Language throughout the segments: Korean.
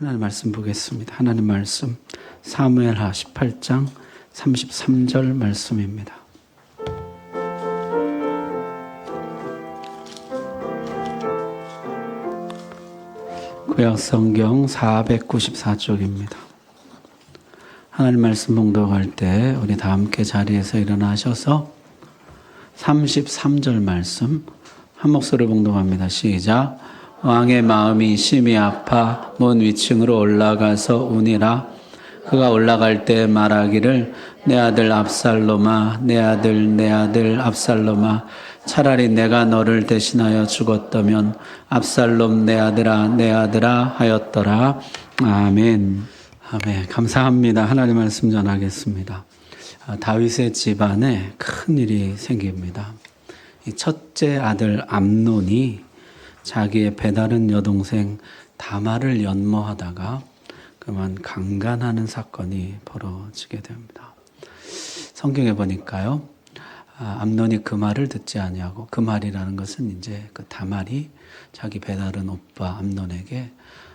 하나님 말씀 보겠습니다. 하나님 말씀 사무엘하 18장 33절 말씀입니다. 구약성경 494쪽입니다. 하나님 말씀 봉독할 때 우리 다 함께 자리에서 일어나셔서 33절 말씀 한 목소리 봉독합니다. 시작. 왕의 마음이 심히 아파 문 위층으로 올라가서 우니라. 그가 올라갈 때 말하기를 내 아들 압살롬아, 내 아들 압살롬아, 차라리 내가 너를 대신하여 죽었다면 압살롬 내 아들아 하였더라. 아멘. 아멘. 감사합니다. 하나님 말씀 전하겠습니다. 다윗의 집안에 큰 일이 생깁니다. 이 첫째 아들 암논이 자기의 배다른 여동생 다말을 연모하다가 그만 강간하는 사건이 벌어지게 됩니다. 성경에 보니까요, 암논이 그 말을 듣지 아니하고, 그 말이라는 것은 이제 그 다말이 자기 배다른 오빠 암논에게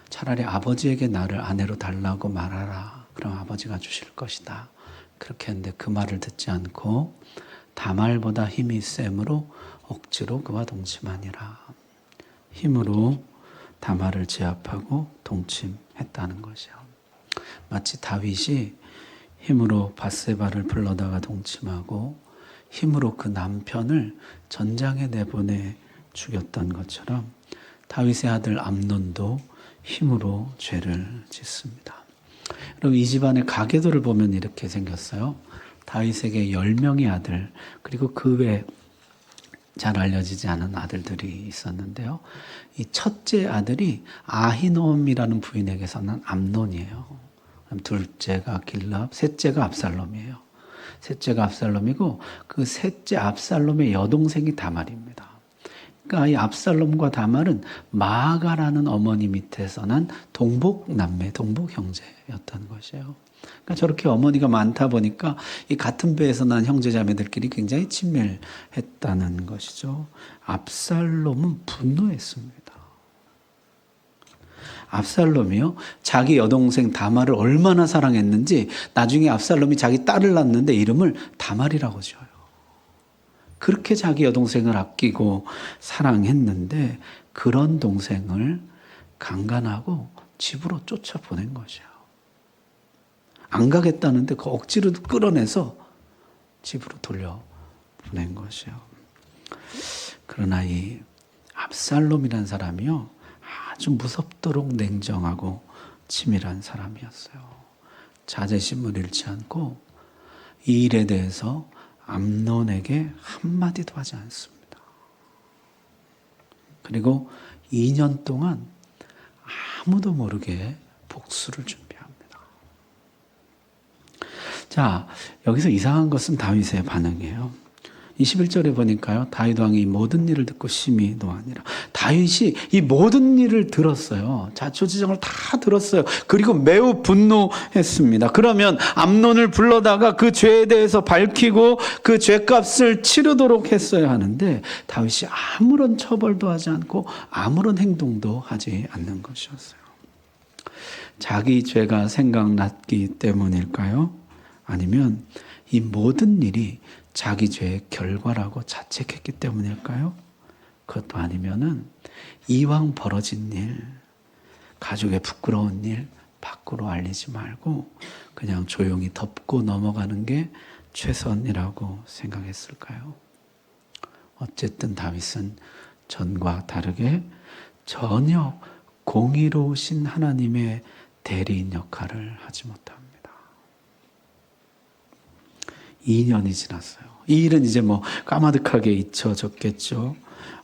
차라리 아버지에게 나를 아내로 달라고 말하라. 그럼 아버지가 주실 것이다. 그렇게 했는데 그 말을 듣지 않고 다말보다 힘이 셈으로 억지로 그와 동침하니라. 힘으로 다말을 제압하고 동침했다는 것이요. 마치 다윗이 힘으로 밧세바를 불러다가 동침하고 힘으로 그 남편을 전장에 내보내 죽였던 것처럼 다윗의 아들 암논도 힘으로 죄를 짓습니다. 여러분, 이 집안의 가계도를 보면 이렇게 생겼어요. 다윗에게 10명의 아들, 그리고 그 외에 잘 알려지지 않은 아들들이 있었는데요. 이 첫째 아들이 아히노암이라는 부인에게서 난 암논이에요. 둘째가 길랍, 셋째가 압살롬이에요. 셋째가 압살롬이고 그 셋째 압살롬의 여동생이 다말입니다. 그러니까 이 압살롬과 다말은 마아가라는 어머니 밑에서 난 동복남매, 동복형제였던 것이에요. 그러니까 저렇게 어머니가 많다 보니까 이 같은 배에서 난 형제자매들끼리 굉장히 친밀했다는 것이죠. 압살롬은 분노했습니다. 압살롬이요, 자기 여동생 다말을 얼마나 사랑했는지 나중에 압살롬이 자기 딸을 낳는데 이름을 다말이라고 지어요. 그렇게 자기 여동생을 아끼고 사랑했는데 그런 동생을 강간하고 집으로 쫓아보낸 것이에요. 안 가겠다는데 그 억지로 끌어내서 집으로 돌려보낸 것이에요. 그러나 이 압살롬이라는 사람이요, 아주 무섭도록 냉정하고 치밀한 사람이었어요. 자제심을 잃지 않고 이 일에 대해서 암논에게 한마디도 하지 않습니다. 그리고 2년 동안 아무도 모르게 복수를 준비합니다. 자, 여기서 이상한 것은 다윗의 반응이에요. 21절에 보니까요, 다윗 왕이 이 모든 일을 듣고 심히 노하니라. 다윗이 이 모든 일을 들었어요. 자초지종을 다 들었어요. 그리고 매우 분노했습니다. 그러면 암논을 불러다가 그 죄에 대해서 밝히고 그 죄값을 치르도록 했어야 하는데 다윗이 아무런 처벌도 하지 않고 아무런 행동도 하지 않는 것이었어요. 자기 죄가 생각났기 때문일까요? 아니면 이 모든 일이 자기 죄의 결과라고 자책했기 때문일까요? 그것도 아니면은 이왕 벌어진 일, 가족의 부끄러운 일 밖으로 알리지 말고 그냥 조용히 덮고 넘어가는 게 최선이라고 생각했을까요? 어쨌든 다윗은 전과 다르게 전혀 공의로우신 하나님의 대리인 역할을 하지 못합니다. 2년이 지났어요. 이 일은 이제 까마득하게 잊혀졌겠죠.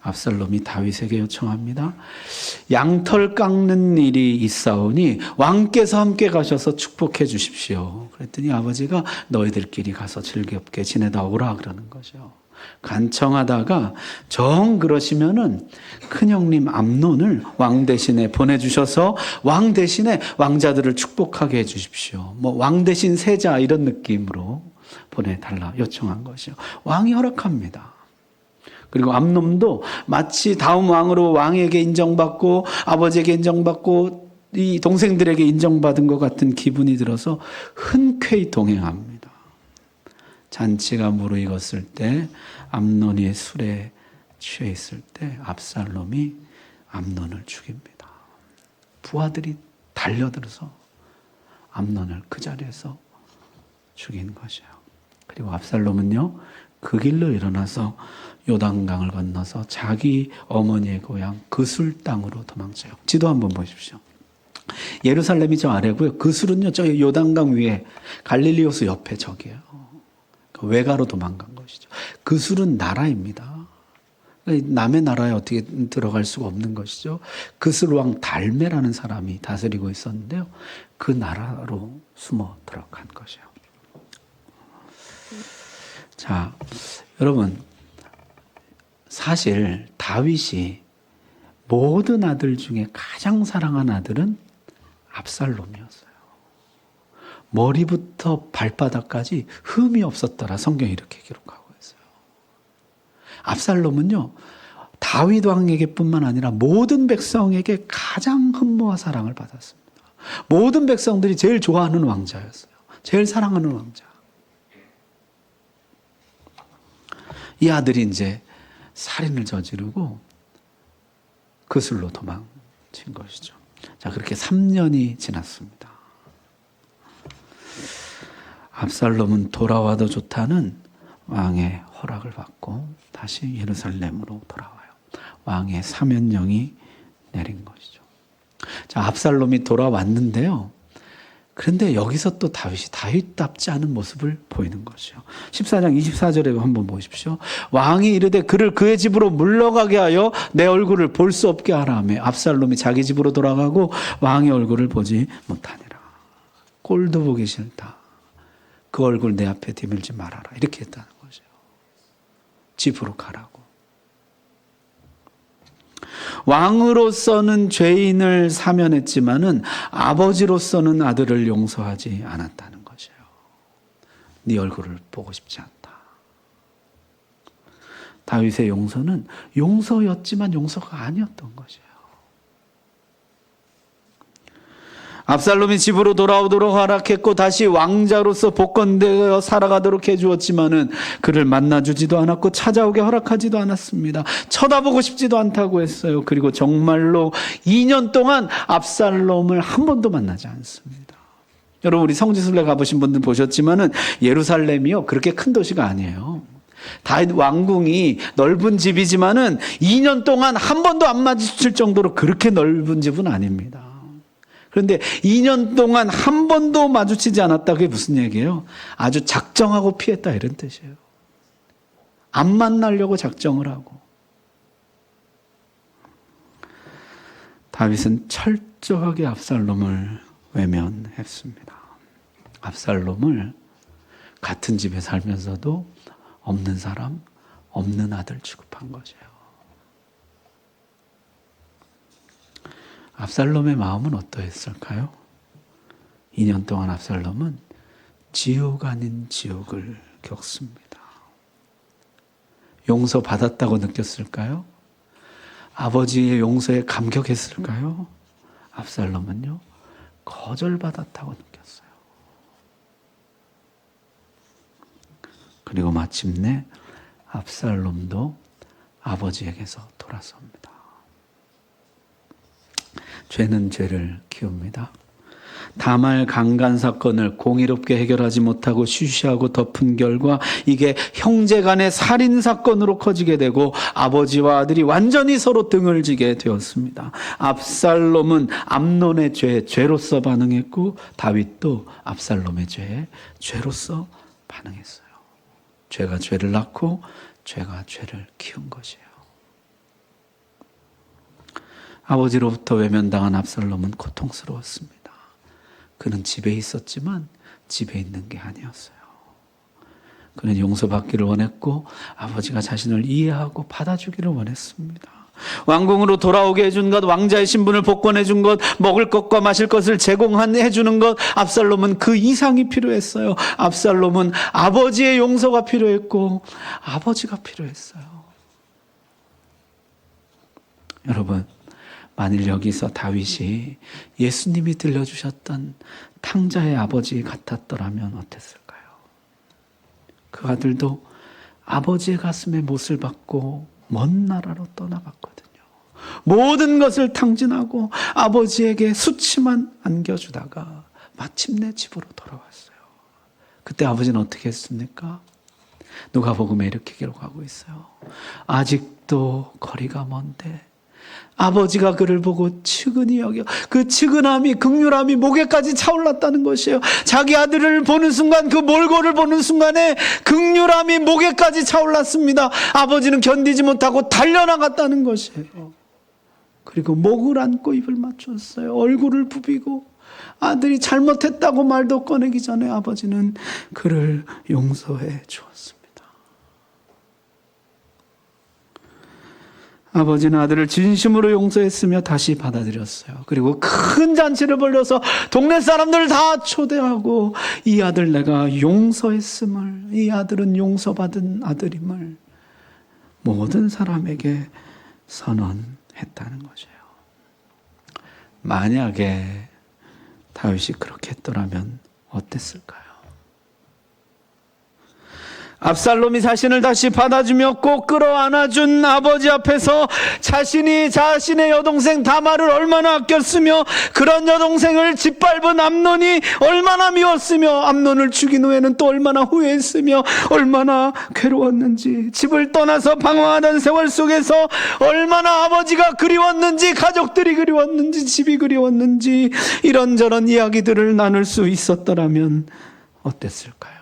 압살롬이 다윗에게 요청합니다. 양털 깎는 일이 있사오니 왕께서 함께 가셔서 축복해 주십시오. 그랬더니 아버지가 너희들끼리 가서 즐겁게 지내다 오라 그러는 거죠. 간청하다가 정 그러시면은 큰형님 암논을 왕 대신에 보내주셔서 왕 대신에 왕자들을 축복하게 해 주십시오. 왕 대신 세자 이런 느낌으로 보내달라 요청한 것이요. 왕이 허락합니다. 그리고 암논도 마치 다음 왕으로 왕에게 인정받고 아버지에게 인정받고 이 동생들에게 인정받은 것 같은 기분이 들어서 흔쾌히 동행합니다. 잔치가 무르익었을 때 암논이 술에 취해 있을 때 압살롬이 암논을 죽입니다. 부하들이 달려들어서 암논을 그 자리에서 죽인 것이에요. 그리고 압살롬은요, 그 길로 일어나서 요단강을 건너서 자기 어머니의 고향 그술 땅으로 도망쳐요. 지도 한번 보십시오. 예루살렘이 저 아래고요. 그술은요, 저 요단강 위에 갈릴리 호수 옆에 저기예요. 외가로 도망간 것이죠. 그술은 나라입니다. 남의 나라에 어떻게 들어갈 수가 없는 것이죠. 그술 왕 달메라는 사람이 다스리고 있었는데요. 그 나라로 숨어 들어간 것이에요. 자, 여러분, 사실 다윗이 모든 아들 중에 가장 사랑한 아들은 압살롬이었어요. 머리부터 발바닥까지 흠이 없었더라, 성경이 이렇게 기록하고 있어요. 압살롬은요, 다윗 왕에게뿐만 아니라 모든 백성에게 가장 흠모와 사랑을 받았습니다. 모든 백성들이 제일 좋아하는 왕자였어요. 제일 사랑하는 왕자. 이 아들이 이제 살인을 저지르고 그술로 도망친 것이죠. 자, 그렇게 3년이 지났습니다. 압살롬은 돌아와도 좋다는 왕의 허락을 받고 다시 예루살렘으로 돌아와요. 왕의 사면령이 내린 것이죠. 자, 압살롬이 돌아왔는데요. 그런데 여기서 또 다윗이 다윗답지 않은 모습을 보이는 것이요. 14장 24절에 한번 보십시오. 왕이 이르되 그를 그의 집으로 물러가게 하여 내 얼굴을 볼 수 없게 하라며 압살롬이 자기 집으로 돌아가고 왕의 얼굴을 보지 못하니라. 꼴도 보기 싫다. 그 얼굴 내 앞에 디밀지 말아라. 이렇게 했다는 거죠. 집으로 가라고. 왕으로서는 죄인을 사면했지만은 아버지로서는 아들을 용서하지 않았다는 것이에요. 네 얼굴을 보고 싶지 않다. 다윗의 용서는 용서였지만 용서가 아니었던 것이에요. 압살롬이 집으로 돌아오도록 허락했고 다시 왕자로서 복권되어 살아가도록 해주었지만은 그를 만나주지도 않았고 찾아오게 허락하지도 않았습니다. 쳐다보고 싶지도 않다고 했어요. 그리고 정말로 2년 동안 압살롬을 한 번도 만나지 않습니다. 여러분, 우리 성지순례 가보신 분들 보셨지만은 예루살렘이요, 그렇게 큰 도시가 아니에요. 다윗 왕궁이 넓은 집이지만은 2년 동안 한 번도 안 마주칠 정도로 그렇게 넓은 집은 아닙니다. 그런데 2년 동안 한 번도 마주치지 않았다. 그게 무슨 얘기예요? 아주 작정하고 피했다, 이런 뜻이에요. 안 만나려고 작정을 하고. 다윗은 철저하게 압살롬을 외면했습니다. 압살롬을 같은 집에 살면서도 없는 사람, 없는 아들 취급한 것이에요. 압살롬의 마음은 어떠했을까요? 2년 동안 압살롬은 지옥 아닌 지옥을 겪습니다. 용서받았다고 느꼈을까요? 아버지의 용서에 감격했을까요? 압살롬은요, 거절받았다고 느꼈어요. 그리고 마침내 압살롬도 아버지에게서 돌아섭니다. 죄는 죄를 키웁니다. 다말 강간 사건을 공의롭게 해결하지 못하고 쉬쉬하고 덮은 결과 이게 형제 간의 살인 사건으로 커지게 되고 아버지와 아들이 완전히 서로 등을 지게 되었습니다. 압살롬은 암논의 죄로서 반응했고 다윗도 압살롬의 죄로서 반응했어요. 죄가 죄를 낳고 죄가 죄를 키운 것이에요. 아버지로부터 외면당한 압살롬은 고통스러웠습니다. 그는 집에 있었지만 집에 있는 게 아니었어요. 그는 용서받기를 원했고 아버지가 자신을 이해하고 받아주기를 원했습니다. 왕궁으로 돌아오게 해준 것, 왕자의 신분을 복권해 준 것, 먹을 것과 마실 것을 제공해 주는 것, 압살롬은 그 이상이 필요했어요. 압살롬은 아버지의 용서가 필요했고 아버지가 필요했어요. 여러분, 만일 여기서 다윗이 예수님이 들려주셨던 탕자의 아버지 같았더라면 어땠을까요? 그 아들도 아버지의 가슴에 못을 박고 먼 나라로 떠나갔거든요. 모든 것을 탕진하고 아버지에게 수치만 안겨주다가 마침내 집으로 돌아왔어요. 그때 아버지는 어떻게 했습니까? 누가복음에 이렇게 기록하고 있어요. 아직도 거리가 먼데 아버지가 그를 보고 측은히 여겨, 그 측은함이, 긍휼함이 목에까지 차올랐다는 것이에요. 자기 아들을 보는 순간, 그 몰골을 보는 순간에 긍휼함이 목에까지 차올랐습니다. 아버지는 견디지 못하고 달려나갔다는 것이에요. 그리고 목을 안고 입을 맞췄어요. 얼굴을 부비고 아들이 잘못했다고 말도 꺼내기 전에 아버지는 그를 용서해 주었습니다. 아버지는 아들을 진심으로 용서했으며 다시 받아들였어요. 그리고 큰 잔치를 벌려서 동네 사람들을 다 초대하고 이 아들 내가 용서했음을, 이 아들은 용서받은 아들임을 모든 사람에게 선언했다는 것이에요. 만약에 다윗이 그렇게 했더라면 어땠을까요? 압살롬이 자신을 다시 받아주며 꼭 끌어안아준 아버지 앞에서 자신이 자신의 여동생 다말을 얼마나 아꼈으며 그런 여동생을 짓밟은 암논이 얼마나 미웠으며 암논을 죽인 후에는 또 얼마나 후회했으며 얼마나 괴로웠는지, 집을 떠나서 방황하던 세월 속에서 얼마나 아버지가 그리웠는지, 가족들이 그리웠는지, 집이 그리웠는지 이런저런 이야기들을 나눌 수 있었더라면 어땠을까요?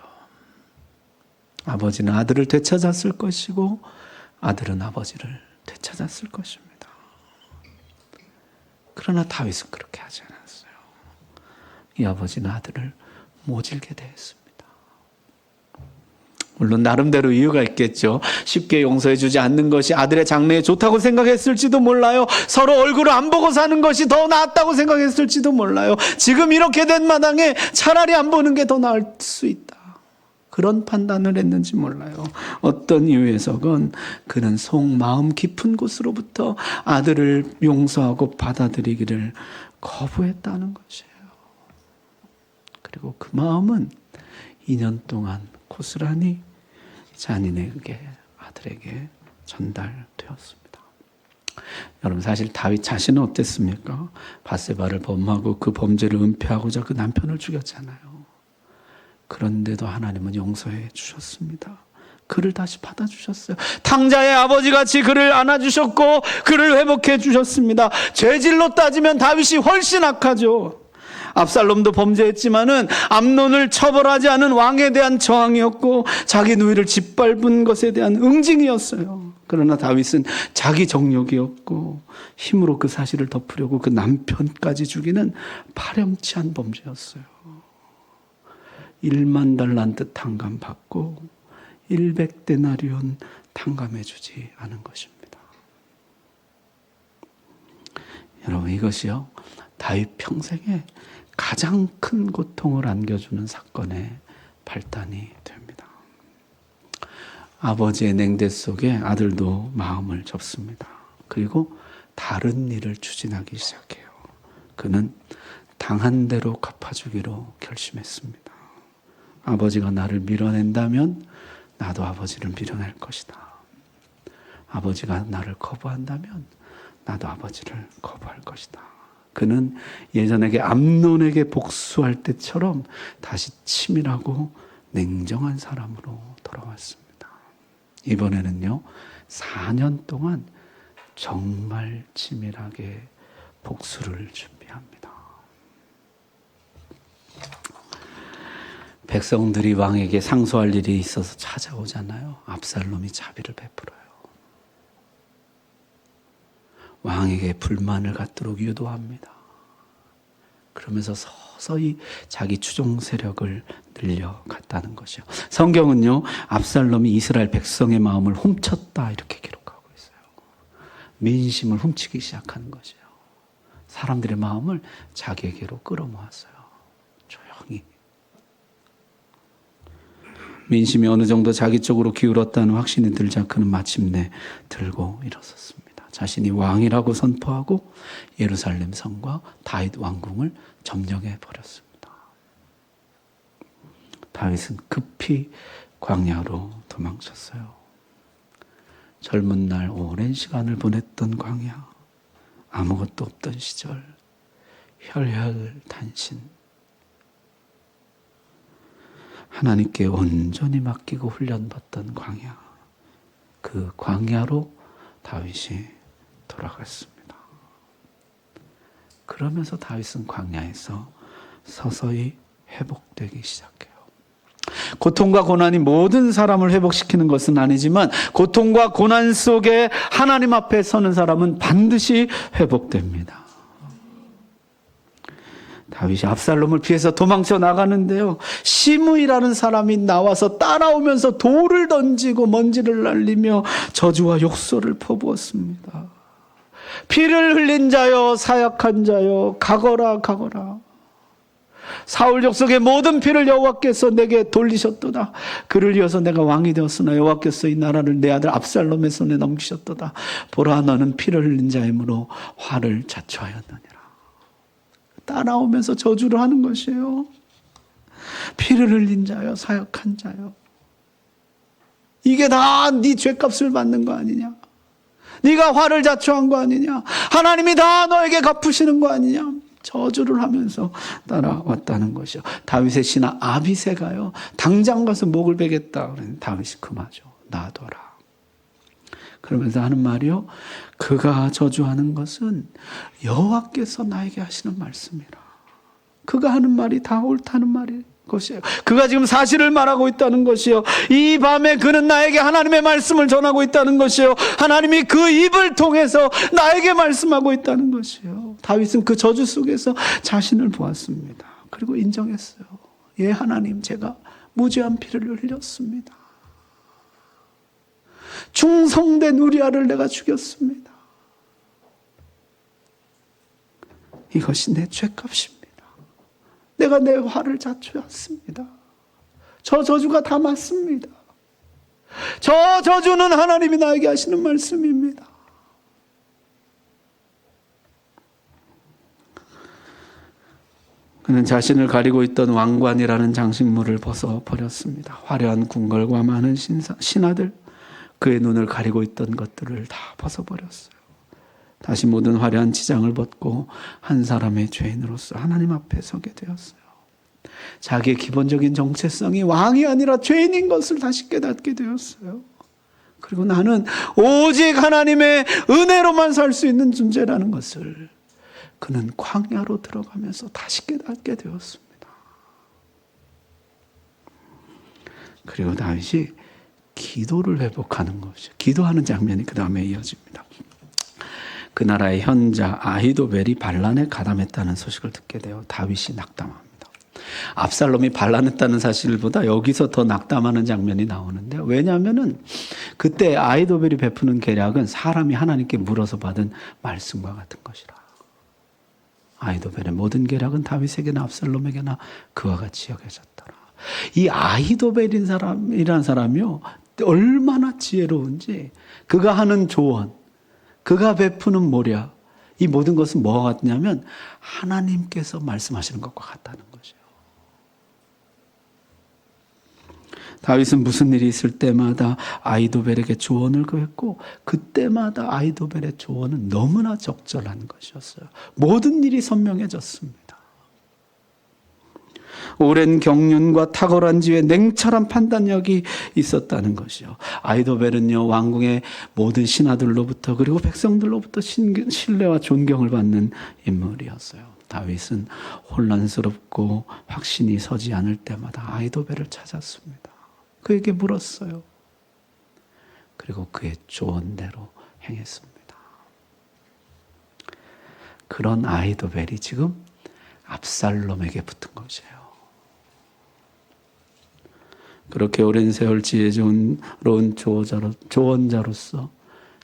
아버지는 아들을 되찾았을 것이고 아들은 아버지를 되찾았을 것입니다. 그러나 다윗은 그렇게 하지 않았어요. 이 아버지는 아들을 모질게 대했습니다. 물론 나름대로 이유가 있겠죠. 쉽게 용서해 주지 않는 것이 아들의 장래에 좋다고 생각했을지도 몰라요. 서로 얼굴을 안 보고 사는 것이 더 낫다고 생각했을지도 몰라요. 지금 이렇게 된 마당에 차라리 안 보는 게 더 나을 수 있다, 그런 판단을 했는지 몰라요. 어떤 이유에서건 그는 마음 깊은 곳으로부터 아들을 용서하고 받아들이기를 거부했다는 것이에요. 그리고 그 마음은 2년 동안 고스란히 자신에게, 아들에게 전달되었습니다. 여러분, 사실 다윗 자신은 어땠습니까? 밧세바를 범하고 그 범죄를 은폐하고자 그 남편을 죽였잖아요. 그런데도 하나님은 용서해 주셨습니다. 그를 다시 받아주셨어요. 탕자의 아버지같이 그를 안아주셨고 그를 회복해 주셨습니다. 죄질로 따지면 다윗이 훨씬 악하죠. 압살롬도 범죄했지만은 암논을 처벌하지 않은 왕에 대한 저항이었고 자기 누이를 짓밟은 것에 대한 응징이었어요. 그러나 다윗은 자기 정욕이었고 힘으로 그 사실을 덮으려고 그 남편까지 죽이는 파렴치한 범죄였어요. 1만 달란트 탕감받고 100데나리온 탕감해주지 않은 것입니다. 여러분, 이것이요, 다윗 평생에 가장 큰 고통을 안겨주는 사건의 발단이 됩니다. 아버지의 냉대 속에 아들도 마음을 접습니다. 그리고 다른 일을 추진하기 시작해요. 그는 당한 대로 갚아주기로 결심했습니다. 아버지가 나를 밀어낸다면 나도 아버지를 밀어낼 것이다. 아버지가 나를 거부한다면 나도 아버지를 거부할 것이다. 그는 예전에게 암논에게 복수할 때처럼 다시 치밀하고 냉정한 사람으로 돌아왔습니다. 이번에는요, 4년 동안 정말 치밀하게 복수를 준비합니다. 백성들이 왕에게 상소할 일이 있어서 찾아오잖아요. 압살롬이 자비를 베풀어요. 왕에게 불만을 갖도록 유도합니다. 그러면서 서서히 자기 추종 세력을 늘려갔다는 것이요. 성경은요, 압살롬이 이스라엘 백성의 마음을 훔쳤다 이렇게 기록하고 있어요. 민심을 훔치기 시작하는 것이에요. 사람들의 마음을 자기에게로 끌어모았어요. 조용히. 민심이 어느 정도 자기 쪽으로 기울었다는 확신이 들자 그는 마침내 들고 일어섰습니다. 자신이 왕이라고 선포하고 예루살렘 성과 다윗 왕궁을 점령해 버렸습니다. 다윗은 급히 광야로 도망쳤어요. 젊은 날 오랜 시간을 보냈던 광야, 아무것도 없던 시절, 혈혈단신, 하나님께 온전히 맡기고 훈련받던 광야, 그 광야로 다윗이 돌아갔습니다. 그러면서 다윗은 광야에서 서서히 회복되기 시작해요. 고통과 고난이 모든 사람을 회복시키는 것은 아니지만 고통과 고난 속에 하나님 앞에 서는 사람은 반드시 회복됩니다. 다윗이 압살롬을 피해서 도망쳐 나가는데요, 시므이라는 사람이 나와서 따라오면서 돌을 던지고 먼지를 날리며 저주와 욕설을 퍼부었습니다. 피를 흘린 자여, 사약한 자여, 가거라 가거라. 사울 족속의 모든 피를 여호와께서 내게 돌리셨도다. 그를 이어서 내가 왕이 되었으나 여호와께서 이 나라를 내 아들 압살롬의 손에 넘기셨도다. 보라, 너는 피를 흘린 자이므로 화를 자초하였느니라. 따라오면서 저주를 하는 것이에요. 피를 흘린 자요, 사역한 자요. 이게 다 네 죄값을 받는 거 아니냐? 네가 화를 자초한 거 아니냐? 하나님이 다 너에게 갚으시는 거 아니냐? 저주를 하면서 따라왔다는 것이요. 다윗의 신하 아비새가요, 당장 가서 목을 베겠다. 다윗이 금하죠. 놔둬라. 그러면서 하는 말이요, 그가 저주하는 것은 여호와께서 나에게 하시는 말씀이라. 그가 하는 말이 다 옳다는 말이 것이에요. 그가 지금 사실을 말하고 있다는 것이요. 이 밤에 그는 나에게 하나님의 말씀을 전하고 있다는 것이요. 하나님이 그 입을 통해서 나에게 말씀하고 있다는 것이요. 다윗은 그 저주 속에서 자신을 보았습니다. 그리고 인정했어요. 예, 하나님, 제가 무죄한 피를 흘렸습니다. 충성된 우리아를 내가 죽였습니다. 이것이 내 죄값입니다. 내가 내 화를 자초했습니다. 저 저주가 다 맞습니다. 저 저주는 하나님이 나에게 하시는 말씀입니다. 그는 자신을 가리고 있던 왕관이라는 장식물을 벗어버렸습니다. 화려한 궁궐과 많은 신하들, 그의 눈을 가리고 있던 것들을 다 벗어버렸어요. 다시 모든 화려한 지장을 벗고 한 사람의 죄인으로서 하나님 앞에 서게 되었어요. 자기의 기본적인 정체성이 왕이 아니라 죄인인 것을 다시 깨닫게 되었어요. 그리고 나는 오직 하나님의 은혜로만 살 수 있는 존재라는 것을 그는 광야로 들어가면서 다시 깨닫게 되었습니다. 그리고 다윗이 기도를 회복하는 것이죠. 기도하는 장면이 그 다음에 이어집니다. 그 나라의 현자 아히도벨이 반란에 가담했다는 소식을 듣게 되어 다윗이 낙담합니다. 압살롬이 반란했다는 사실보다 여기서 더 낙담하는 장면이 나오는데요. 왜냐하면은 그때 아히도벨이 베푸는 계략은 사람이 하나님께 물어서 받은 말씀과 같은 것이라. 아히도벨의 모든 계략은 다윗에게나 압살롬에게나 그와 같이 여겨졌더라. 이 아히도벨이라는 사람이요, 얼마나 지혜로운지, 그가 하는 조언, 그가 베푸는 모략, 이 모든 것은 뭐와 같냐면 하나님께서 말씀하시는 것과 같다는 것이에요. 다윗은 무슨 일이 있을 때마다 아히도벨에게 조언을 구했고 그때마다 아히도벨의 조언은 너무나 적절한 것이었어요. 모든 일이 선명해졌습니다. 오랜 경륜과 탁월한 지혜에 냉철한 판단력이 있었다는 것이요. 아히도벨은요, 왕궁의 모든 신하들로부터 그리고 백성들로부터 신뢰와 존경을 받는 인물이었어요. 다윗은 혼란스럽고 확신이 서지 않을 때마다 아히도벨을 찾았습니다. 그에게 물었어요. 그리고 그의 조언대로 행했습니다. 그런 아히도벨이 지금 압살롬에게 붙은 것이에요. 그렇게 오랜 세월 지혜로운 조언자로서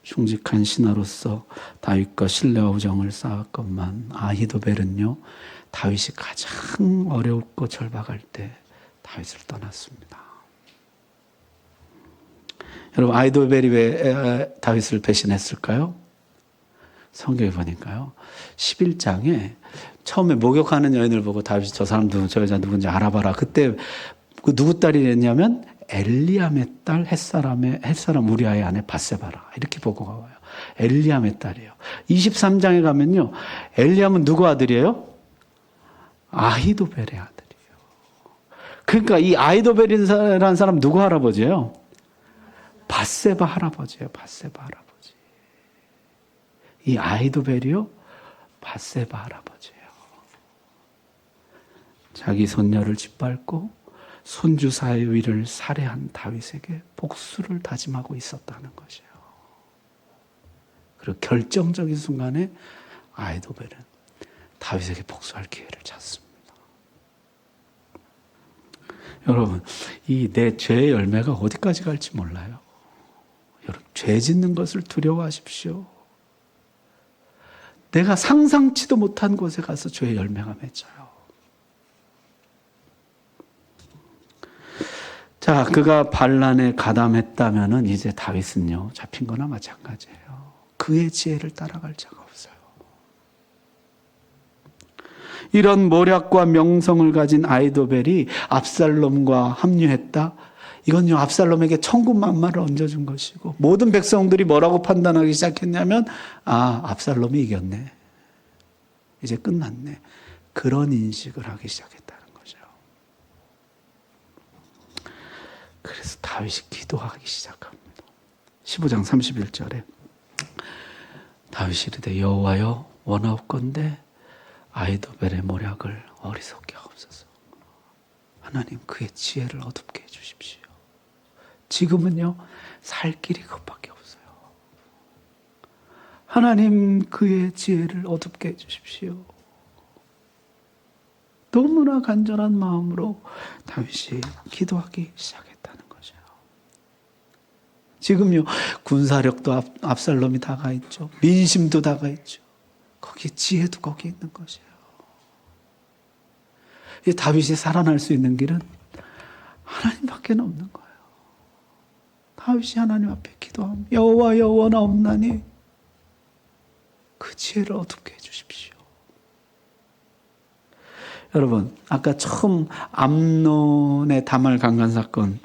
충직한 신하로서 다윗과 신뢰와 우정을 쌓았건만 아히도벨은요, 다윗이 가장 어렵고 절박할 때 다윗을 떠났습니다. 여러분, 아히도벨이 왜 다윗을 배신했을까요? 성경에 보니까요. 11장에 처음에 목욕하는 여인을 보고 다윗이 저 사람 누구, 저 여자 누군지 알아봐라. 그때 그 누구 딸이랬냐면 엘리암의 딸 햇사람 우리아의 아내 밧세바라. 이렇게 보고가 와요. 엘리암의 딸이에요. 23장에 가면요. 엘리암은 누구 아들이에요? 아히도벨의 아들이에요. 그러니까 이 아히도벨이라는 사람 누구 할아버지예요? 밧세바 할아버지예요. 밧세바 할아버지. 이 아히도벨이요? 밧세바 할아버지예요. 자기 손녀를 짓밟고 손주 사위를 살해한 다윗에게 복수를 다짐하고 있었다는 것이에요. 그리고 결정적인 순간에 아히도벨은 다윗에게 복수할 기회를 찾습니다. 여러분, 이 내 죄의 열매가 어디까지 갈지 몰라요. 여러분, 죄 짓는 것을 두려워하십시오. 내가 상상치도 못한 곳에 가서 죄의 열매가 맺어요. 자, 그가 반란에 가담했다면은 이제 다윗은요, 잡힌 거나 마찬가지예요. 그의 지혜를 따라갈 자가 없어요. 이런 모략과 명성을 가진 아히도벨이 압살롬과 합류했다. 이건요, 압살롬에게 천군만마를 얹어준 것이고, 모든 백성들이 뭐라고 판단하기 시작했냐면, 압살롬이 이겼네. 이제 끝났네. 그런 인식을 하기 시작했다는 거죠. 그래서 다윗이 기도하기 시작합니다. 15장 31절에 다윗이 이르되 여호와여 원하옵건대 아히도벨의 모략을 어리석게 하옵소서. 하나님 그의 지혜를 어둡게 해주십시오. 지금은요 살 길이 그것밖에 없어요. 하나님 그의 지혜를 어둡게 해주십시오. 너무나 간절한 마음으로 다윗이 기도하기 시작했다는 거죠. 지금요 군사력도 압살롬이 다가 있죠. 민심도 다가 있죠. 거기에 지혜도 거기 있는 것이에요. 이 다윗이 살아날 수 있는 길은 하나님밖에 없는 거예요. 다윗이 하나님 앞에 기도하면 여호와여 원하옵나니 그 지혜를 어둡게 해주십시오. 여러분 아까 처음 암논의 다말 강간 사건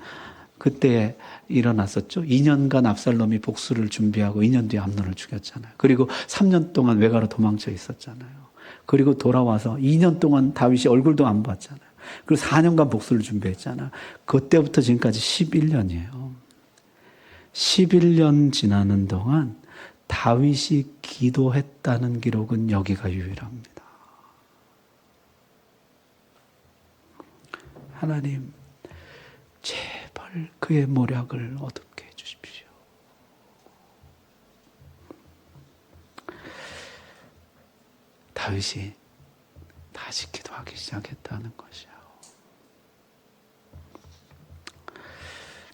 그때 일어났었죠. 2년간 압살롬이 복수를 준비하고 2년 뒤에 암논을 죽였잖아요. 그리고 3년 동안 외가로 도망쳐 있었잖아요. 그리고 돌아와서 2년 동안 다윗이 얼굴도 안 봤잖아요. 그리고 4년간 복수를 준비했잖아요. 그때부터 지금까지 11년이에요. 11년 지나는 동안 다윗이 기도했다는 기록은 여기가 유일합니다. 하나님, 제발 그의 모략을 어둡게 해주십시오. 다윗이 다시 기도하기 시작했다는 것이요.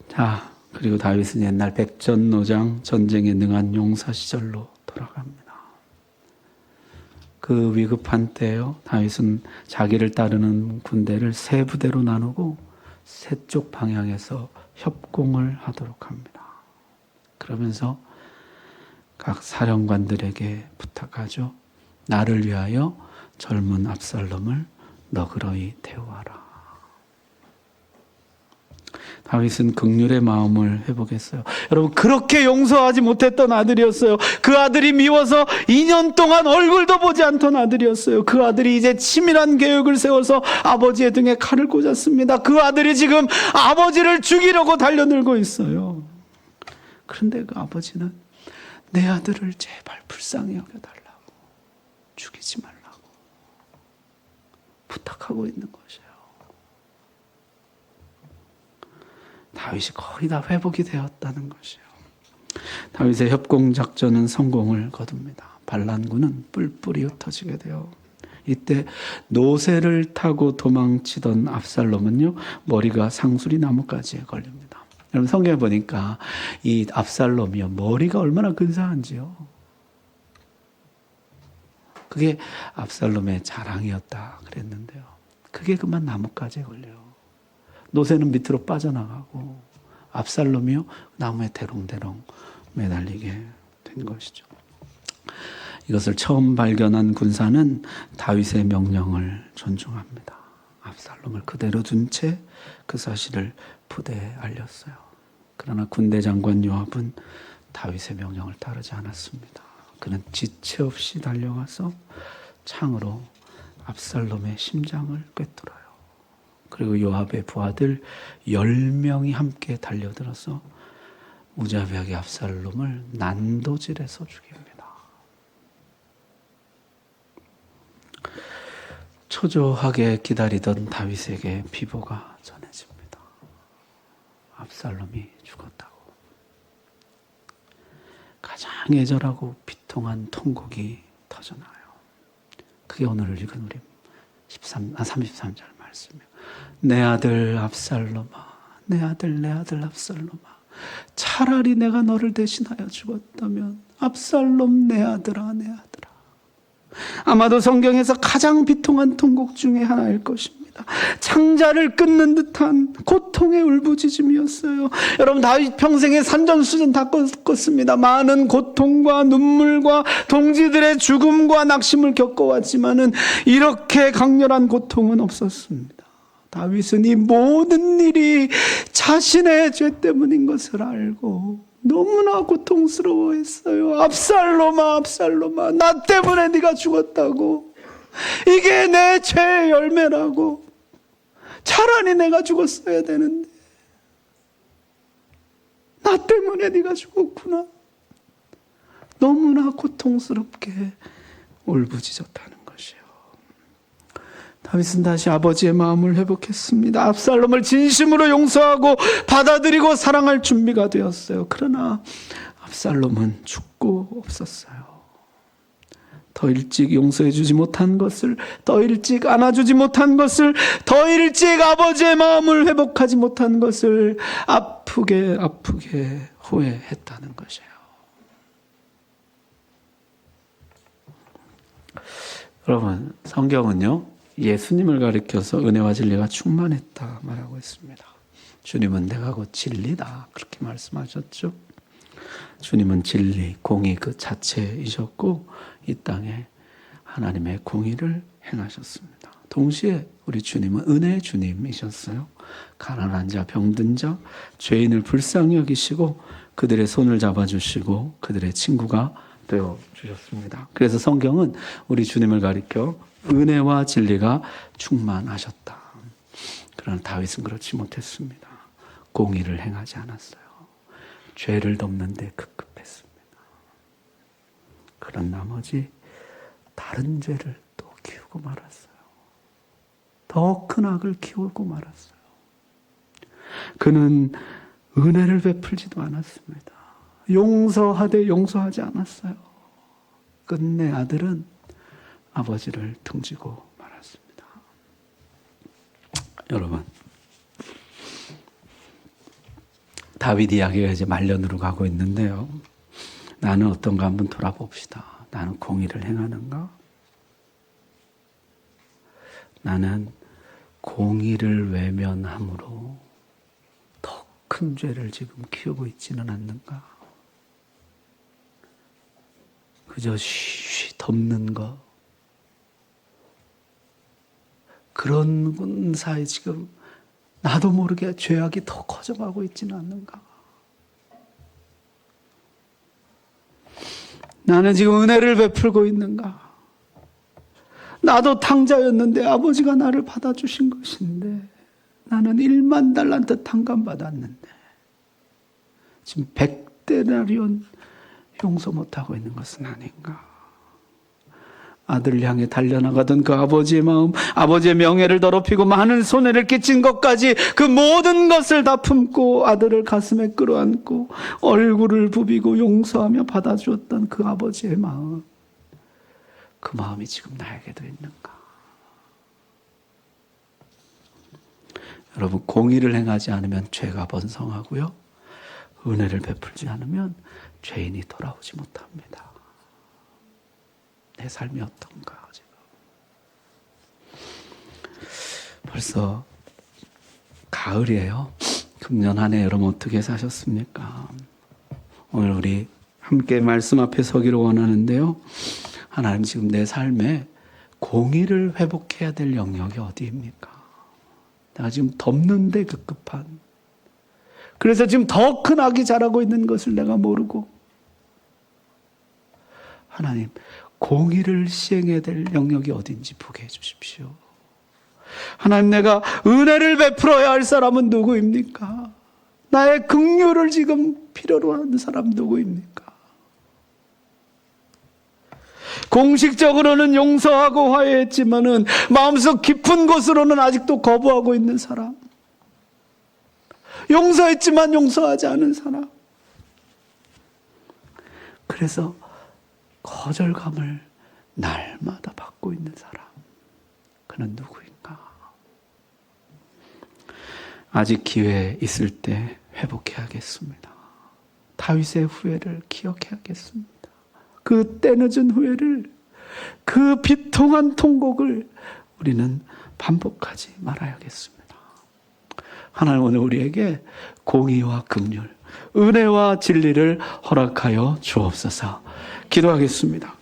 자, 그리고 다윗은 옛날 백전노장 전쟁에 능한 용사 시절로 돌아갑니다. 그 위급한 때요, 다윗은 자기를 따르는 군대를 세 부대로 나누고 세 쪽 방향에서 협공을 하도록 합니다. 그러면서 각 사령관들에게 부탁하죠. 나를 위하여 젊은 압살롬을 너그러이 대우하라. 다윗은 긍휼의 마음을 회복했어요. 여러분 그렇게 용서하지 못했던 아들이었어요. 그 아들이 미워서 2년 동안 얼굴도 보지 않던 아들이었어요. 그 아들이 이제 치밀한 계획을 세워서 아버지의 등에 칼을 꽂았습니다. 그 아들이 지금 아버지를 죽이려고 달려들고 있어요. 그런데 그 아버지는 내 아들을 제발 불쌍히 여겨달라고, 죽이지 말라고 부탁하고 있는 것이에요. 다윗이 거의 다 회복이 되었다는 것이에요. 다윗의 협공작전은 성공을 거둡니다. 반란군은 뿔뿔이 흩어지게 돼요. 이때 노새를 타고 도망치던 압살롬은요, 머리가 상수리 나무가지에 걸립니다. 여러분 성경에 보니까 이 압살롬이요, 머리가 얼마나 근사한지요. 그게 압살롬의 자랑이었다 그랬는데요. 그게 그만 나무가지에 걸려요. 노새는 밑으로 빠져나가고 압살롬이요 나무에 대롱대롱 매달리게 된 것이죠. 이것을 처음 발견한 군사는 다윗의 명령을 존중합니다. 압살롬을 그대로 둔 채 그 사실을 부대에 알렸어요. 그러나 군대 장관 요압은 다윗의 명령을 따르지 않았습니다. 그는 지체 없이 달려가서 창으로 압살롬의 심장을 꿰뚫어요. 그리고 요압의 부하들 10명이 함께 달려들어서 무자비하게 압살롬을 난도질해서 죽입니다. 초조하게 기다리던 다윗에게 비보가 전해집니다. 압살롬이 죽었다고. 가장 애절하고 비통한 통곡이 터져나와요. 그게 오늘 읽은 우리 33절 말씀이에요. 내 아들 압살롬아, 내 아들 압살롬아, 차라리 내가 너를 대신하여 죽었다면 압살롬 내 아들아, 내 아들아. 아마도 성경에서 가장 비통한 통곡 중에 하나일 것입니다. 창자를 끊는 듯한 고통의 울부짖음이었어요. 여러분, 다윗 평생에 산전수전 다 겪었습니다. 많은 고통과 눈물과 동지들의 죽음과 낙심을 겪어왔지만은 이렇게 강렬한 고통은 없었습니다. 다윗은 이 모든 일이 자신의 죄 때문인 것을 알고 너무나 고통스러워했어요. 압살롬아, 압살롬아, 나 때문에 네가 죽었다고. 이게 내 죄의 열매라고. 차라리 내가 죽었어야 되는데 나 때문에 네가 죽었구나. 너무나 고통스럽게 울부짖었다는 것이요. 다윗은 다시 아버지의 마음을 회복했습니다. 압살롬을 진심으로 용서하고 받아들이고 사랑할 준비가 되었어요. 그러나 압살롬은 죽고 없었어요. 더 일찍 용서해 주지 못한 것을, 더 일찍 안아주지 못한 것을, 더 일찍 아버지의 마음을 회복하지 못한 것을 아프게 후회했다는 것이에요. 여러분, 성경은요, 예수님을 가리켜서 은혜와 진리가 충만했다 말하고 있습니다. 주님은 내가 곧 진리다 그렇게 말씀하셨죠. 주님은 진리, 공의 그 자체이셨고 이 땅에 하나님의 공의를 행하셨습니다. 동시에 우리 주님은 은혜의 주님이셨어요. 가난한 자, 병든 자, 죄인을 불쌍히 여기시고 그들의 손을 잡아주시고 그들의 친구가 되어주셨습니다. 그래서 성경은 우리 주님을 가리켜 은혜와 진리가 충만하셨다. 그러나 다윗은 그렇지 못했습니다. 공의를 행하지 않았어요. 죄를 덮는 데 급급했습니다. 그런 나머지 다른 죄를 또 키우고 말았어요. 더 큰 악을 키우고 말았어요. 그는 은혜를 베풀지도 않았습니다. 용서하되 용서하지 않았어요. 끝내 아들은 아버지를 등지고 말았습니다. 여러분, 다윗 이야기가 이제 말년으로 가고 있는데요. 나는 어떤가 한번 돌아봅시다. 나는 공의를 행하는가? 나는 공의를 외면함으로 더 큰 죄를 지금 키우고 있지는 않는가? 그저 쉬쉬 덮는 것. 그런 사이 지금 나도 모르게 죄악이 더 커져가고 있지는 않는가? 나는 지금 은혜를 베풀고 있는가? 나도 탕자였는데 아버지가 나를 받아주신 것인데 나는 1만 달란트 탕감받았는데 지금 100데나리온 용서 못하고 있는 것은 아닌가? 아들을 향해 달려나가던 그 아버지의 마음, 아버지의 명예를 더럽히고 많은 손해를 끼친 것까지 그 모든 것을 다 품고 아들을 가슴에 끌어안고 얼굴을 부비고 용서하며 받아주었던 그 아버지의 마음, 그 마음이 지금 나에게도 있는가? 여러분, 공의를 행하지 않으면 죄가 번성하고요, 은혜를 베풀지 않으면 죄인이 돌아오지 못합니다. 내 삶이 어떤가 지금. 벌써 가을이에요. 금년 한 해 여러분 어떻게 사셨습니까? 오늘 우리 함께 말씀 앞에 서기를 원하는데요. 하나님 지금 내 삶에 공의를 회복해야 될 영역이 어디입니까? 내가 지금 덮는데 급급한. 그래서 지금 더 큰 악이 자라고 있는 것을 내가 모르고 하나님 공의를 시행해야 될 영역이 어딘지 보게 해주십시오. 하나님 내가 은혜를 베풀어야 할 사람은 누구입니까? 나의 긍휼을 지금 필요로 하는 사람 누구입니까? 공식적으로는 용서하고 화해했지만은 마음속 깊은 곳으로는 아직도 거부하고 있는 사람. 용서했지만 용서하지 않은 사람. 그래서 거절감을 날마다 받고 있는 사람. 그는 누구인가? 아직 기회 있을 때 회복해야겠습니다. 다윗의 후회를 기억해야겠습니다. 그 때늦은 후회를, 그 비통한 통곡을 우리는 반복하지 말아야겠습니다. 하나님 오늘 우리에게 공의와 긍휼, 은혜와 진리를 허락하여 주옵소서. 기도하겠습니다.